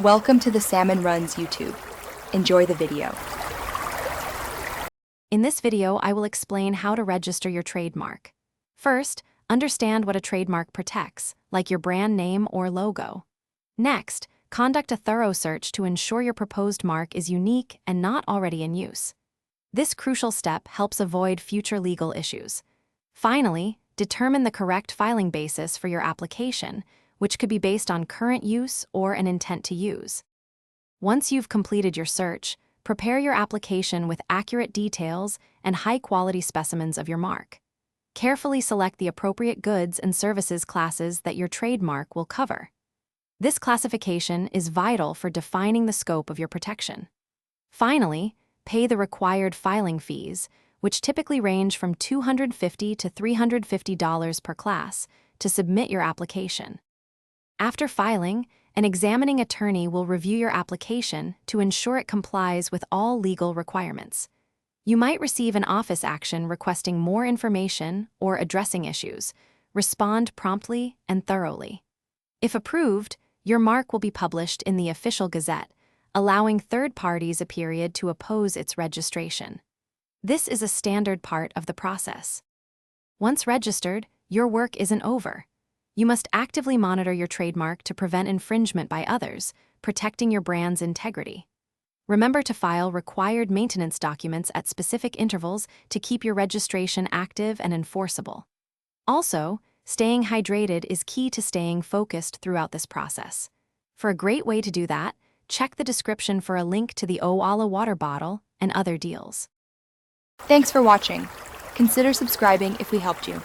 Welcome to the Salmon Runs YouTube. Enjoy the video. In this video, I will explain how to register your trademark. First, understand what a trademark protects, like your brand name or logo. Next, conduct a thorough search to ensure your proposed mark is unique and not already in use. This crucial step helps avoid future legal issues. Finally, determine the correct filing basis for your application, which could be based on current use or an intent to use. Once you've completed your search, prepare your application with accurate details and high-quality specimens of your mark. Carefully select the appropriate goods and services classes that your trademark will cover. This classification is vital for defining the scope of your protection. Finally, pay the required filing fees, which typically range from $250 to $350 per class, to submit your application. After filing, an examining attorney will review your application to ensure it complies with all legal requirements. You might receive an office action requesting more information or addressing issues. Respond promptly and thoroughly. If approved, your mark will be published in the official Gazette, allowing third parties a period to oppose its registration. This is a standard part of the process. Once registered, your work isn't over. You must actively monitor your trademark to prevent infringement by others, protecting your brand's integrity. Remember to file required maintenance documents at specific intervals to keep your registration active and enforceable. Also, staying hydrated is key to staying focused throughout this process. For a great way to do that, check the description for a link to the Owala water bottle and other deals. Thanks for watching. Consider subscribing if we helped you.